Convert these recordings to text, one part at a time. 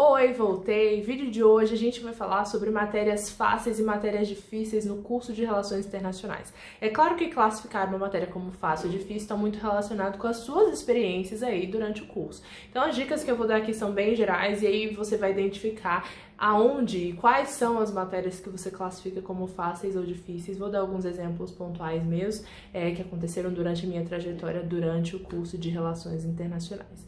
Oi, voltei! Vídeo de hoje a gente vai falar sobre matérias fáceis e matérias difíceis no curso de Relações Internacionais. É claro que classificar uma matéria como fácil ou difícil está muito relacionado com as suas experiências aí durante o curso. Então as dicas que eu vou dar aqui são bem gerais e aí você vai identificar aonde e quais são as matérias que você classifica como fáceis ou difíceis. Vou dar alguns exemplos pontuais meus que aconteceram durante a minha trajetória durante o curso de Relações Internacionais.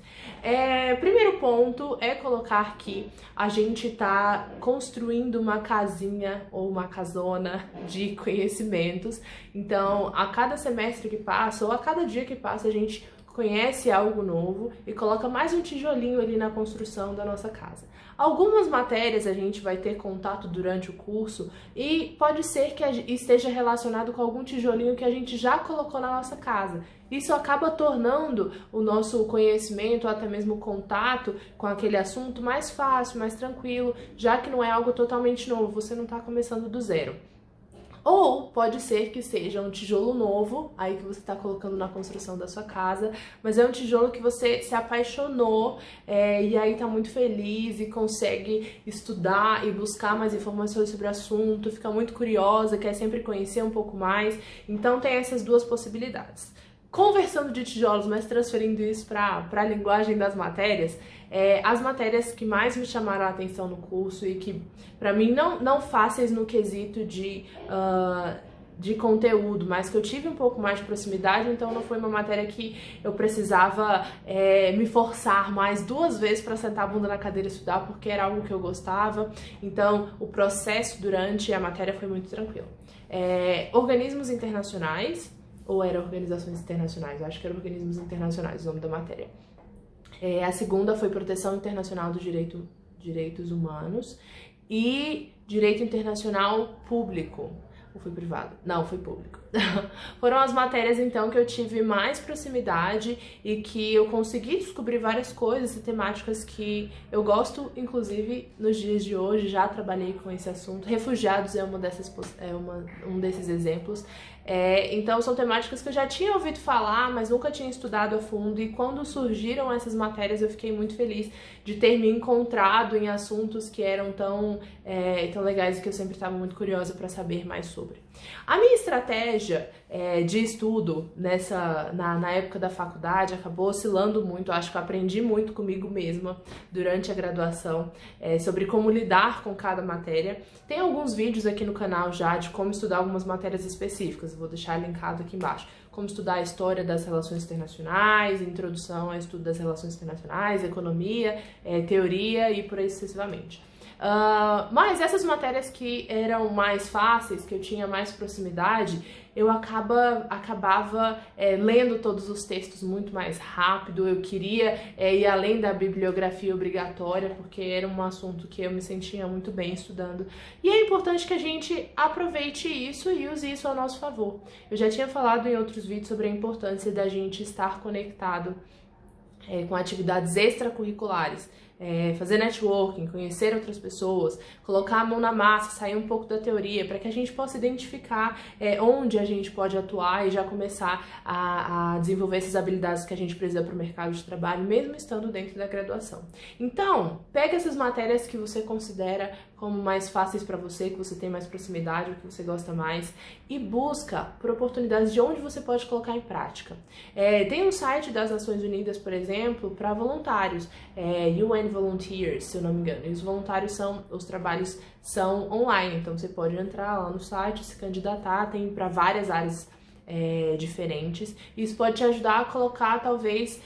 Primeiro ponto é colocar que a gente está construindo uma casinha ou uma casona de conhecimentos. Então, a cada semestre que passa ou a cada dia que passa, a gente conhece algo novo e coloca mais um tijolinho ali na construção da nossa casa. Algumas matérias a gente vai ter contato durante o curso e pode ser que esteja relacionado com algum tijolinho que a gente já colocou na nossa casa. Isso acaba tornando o nosso conhecimento, ou até mesmo o contato com aquele assunto mais fácil, mais tranquilo, já que não é algo totalmente novo, você não está começando do zero. Ou pode ser que seja um tijolo novo, aí que você está colocando na construção da sua casa, mas é um tijolo que você se apaixonou e aí está muito feliz e consegue estudar e buscar mais informações sobre o assunto, fica muito curiosa, quer sempre conhecer um pouco mais. Então tem essas duas possibilidades. Conversando de tijolos, mas transferindo isso para a linguagem das matérias, as matérias que mais me chamaram a atenção no curso e que, para mim, não fáceis no quesito de conteúdo, mas que eu tive um pouco mais de proximidade, então não foi uma matéria que eu precisava me forçar mais 2 vezes para sentar a bunda na cadeira e estudar, porque era algo que eu gostava, então o processo durante a matéria foi muito tranquilo. Organismos internacionais, ou era organizações internacionais? Eu acho que era organismos internacionais o nome da matéria. A segunda foi proteção internacional dos direitos humanos e direito internacional público. Ou foi privado? Não, foi público. Foram as matérias, então, que eu tive mais proximidade e que eu consegui descobrir várias coisas e temáticas que eu gosto, inclusive, nos dias de hoje. Já trabalhei com esse assunto. Refugiados é um desses exemplos. Então, são temáticas que eu já tinha ouvido falar, mas nunca tinha estudado a fundo. E quando surgiram essas matérias, eu fiquei muito feliz de ter me encontrado em assuntos que eram tão legais e que eu sempre estava muito curiosa para saber mais sobre. A minha estratégia de estudo na época da faculdade acabou oscilando muito. Acho que eu aprendi muito comigo mesma durante a graduação sobre como lidar com cada matéria. Tem alguns vídeos aqui no canal já de como estudar algumas matérias específicas, vou deixar linkado aqui embaixo. Como estudar a história das relações internacionais, introdução ao estudo das relações internacionais, economia, teoria e por aí sucessivamente. Mas essas matérias que eram mais fáceis, que eu tinha mais proximidade, eu acabava lendo todos os textos muito mais rápido. Eu queria ir além da bibliografia obrigatória, porque era um assunto que eu me sentia muito bem estudando. E é importante que a gente aproveite isso e use isso ao nosso favor. Eu já tinha falado em outros vídeos sobre a importância da gente estar conectado com atividades extracurriculares. Fazer networking, conhecer outras pessoas, colocar a mão na massa, sair um pouco da teoria, para que a gente possa identificar onde a gente pode atuar e já começar a desenvolver essas habilidades que a gente precisa para o mercado de trabalho, mesmo estando dentro da graduação. Então, pega essas matérias que você considera como mais fáceis para você, que você tem mais proximidade, o que você gosta mais, e busca por oportunidades de onde você pode colocar em prática. Tem um site das Nações Unidas, por exemplo, para voluntários, UN Volunteers, se eu não me engano. E os trabalhos são online, então você pode entrar lá no site, se candidatar, tem para várias áreas diferentes. Isso pode te ajudar a colocar, talvez,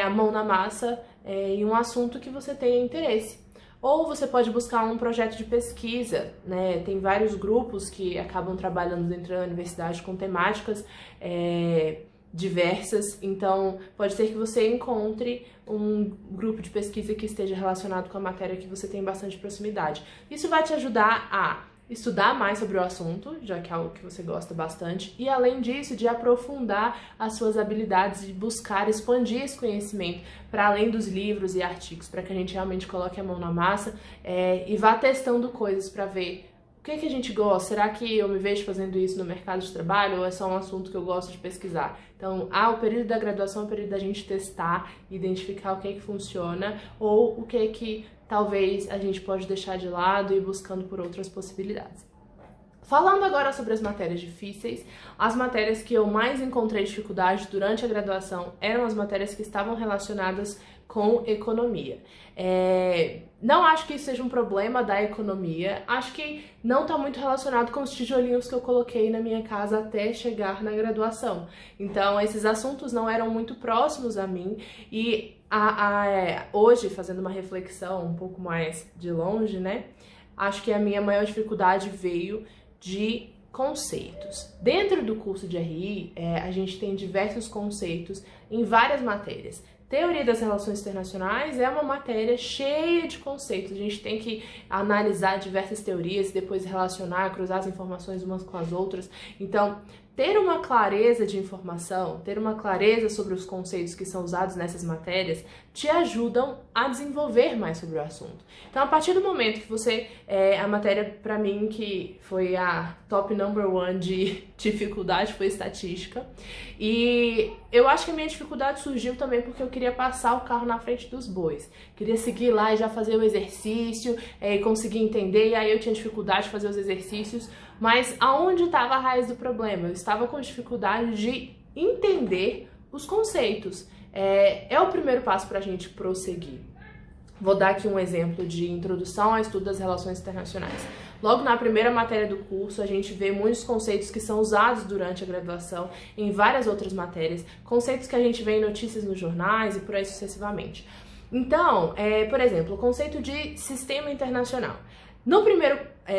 a mão na massa em um assunto que você tenha interesse. Ou você pode buscar um projeto de pesquisa, né? Tem vários grupos que acabam trabalhando dentro da universidade com temáticas diversas, então pode ser que você encontre um grupo de pesquisa que esteja relacionado com a matéria que você tem bastante proximidade. Isso vai te ajudar a estudar mais sobre o assunto, já que é algo que você gosta bastante, e além disso, de aprofundar as suas habilidades, de buscar expandir esse conhecimento para além dos livros e artigos, para que a gente realmente coloque a mão na massa e vá testando coisas para ver o que a gente gosta. Será que eu me vejo fazendo isso no mercado de trabalho ou é só um assunto que eu gosto de pesquisar? Então, o período da graduação é o período da gente testar, identificar o que funciona ou o que talvez a gente pode deixar de lado e ir buscando por outras possibilidades. Falando agora sobre as matérias difíceis, as matérias que eu mais encontrei dificuldade durante a graduação eram as matérias que estavam relacionadas com economia. Não acho que isso seja um problema da economia, acho que não está muito relacionado com os tijolinhos que eu coloquei na minha casa até chegar na graduação. Então, esses assuntos não eram muito próximos a mim e hoje, fazendo uma reflexão um pouco mais de longe, né, acho que a minha maior dificuldade veio de conceitos. Dentro do curso de RI, a gente tem diversos conceitos em várias matérias. Teoria das relações internacionais é uma matéria cheia de conceitos. A gente tem que analisar diversas teorias e depois relacionar, cruzar as informações umas com as outras. Então, ter uma clareza de informação, ter uma clareza sobre os conceitos que são usados nessas matérias, te ajudam a desenvolver mais sobre o assunto. Então, a partir do momento que você... a matéria, pra mim, que foi a top number one de dificuldade foi estatística. E eu acho que a minha dificuldade surgiu também porque eu queria passar o carro na frente dos bois. Queria seguir lá e já fazer o exercício e conseguir entender, e aí eu tinha dificuldade de fazer os exercícios. Mas aonde estava a raiz do problema? Eu estava com dificuldade de entender os conceitos. É o primeiro passo para a gente prosseguir. Vou dar aqui um exemplo de introdução ao estudo das relações internacionais. Logo na primeira matéria do curso, a gente vê muitos conceitos que são usados durante a graduação em várias outras matérias, conceitos que a gente vê em notícias nos jornais e por aí sucessivamente. Então, por exemplo, o conceito de sistema internacional. No primeiro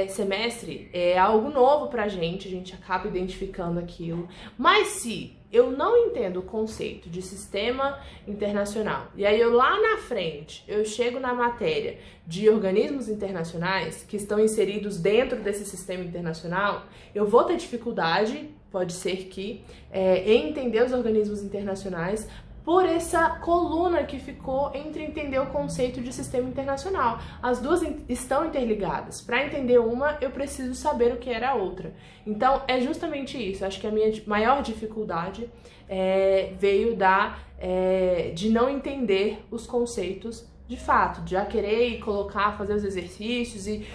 semestre é algo novo pra gente, a gente acaba identificando aquilo, mas se eu não entendo o conceito de sistema internacional, e aí eu lá na frente, eu chego na matéria de organismos internacionais que estão inseridos dentro desse sistema internacional, eu vou ter dificuldade, pode ser que, em entender os organismos internacionais, por essa coluna que ficou entre entender o conceito de sistema internacional. As duas estão interligadas. Para entender uma, eu preciso saber o que era a outra. Então, é justamente isso. Acho que a minha maior dificuldade veio de não entender os conceitos de fato, de já querer colocar, fazer os exercícios e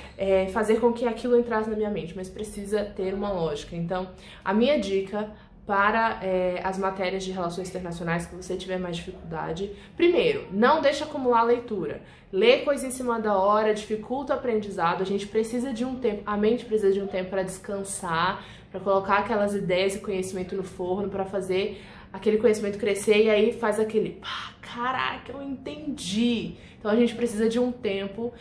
fazer com que aquilo entrasse na minha mente, mas precisa ter uma lógica. Então, a minha dica para as matérias de relações internacionais que você tiver mais dificuldade. Primeiro, não deixe acumular a leitura. Lê coisa em cima da hora, dificulta o aprendizado, a gente precisa de um tempo, a mente precisa de um tempo para descansar, para colocar aquelas ideias e conhecimento no forno, para fazer aquele conhecimento crescer e aí faz aquele, caraca, eu entendi. Então a gente precisa de um tempo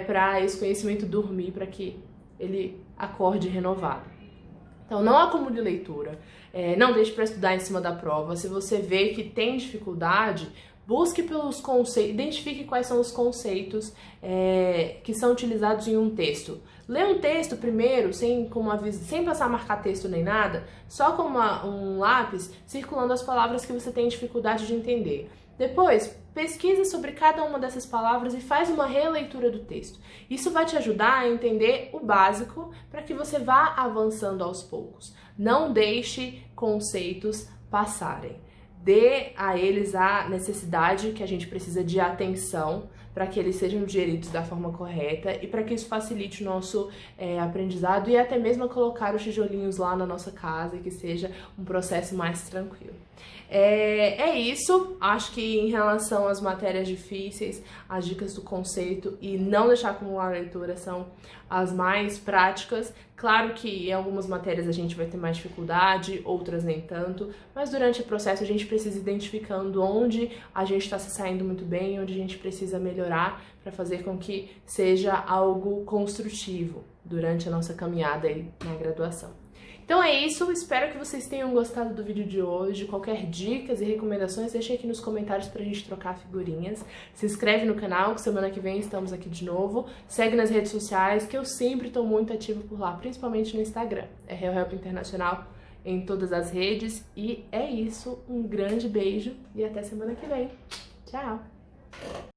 para esse conhecimento dormir, para que ele acorde renovado. Então, não acumule leitura, não deixe para estudar em cima da prova. Se você vê que tem dificuldade, busque pelos conceitos, identifique quais são os conceitos que são utilizados em um texto. Lê um texto primeiro, sem passar a marcar texto nem nada, só com um lápis, circulando as palavras que você tem dificuldade de entender. Depois, pesquisa sobre cada uma dessas palavras e faz uma releitura do texto. Isso vai te ajudar a entender o básico para que você vá avançando aos poucos. Não deixe conceitos passarem. Dê a eles a necessidade que a gente precisa de atenção para que eles sejam digeridos da forma correta e para que isso facilite o nosso aprendizado e até mesmo colocar os tijolinhos lá na nossa casa e que seja um processo mais tranquilo. É isso, acho que em relação às matérias difíceis, as dicas do conceito e não deixar acumular a leitura são as mais práticas. Claro que em algumas matérias a gente vai ter mais dificuldade, outras nem tanto, mas durante o processo a gente precisa ir identificando onde a gente está se saindo muito bem, onde a gente precisa melhorar para fazer com que seja algo construtivo durante a nossa caminhada aí na graduação. Então é isso, espero que vocês tenham gostado do vídeo de hoje. Qualquer dicas e recomendações, deixem aqui nos comentários pra gente trocar figurinhas. Se inscreve no canal, que semana que vem estamos aqui de novo. Segue nas redes sociais, que eu sempre tô muito ativa por lá, principalmente no Instagram. É HellHelp Internacional em todas as redes. E é isso, um grande beijo e até semana que vem. Tchau!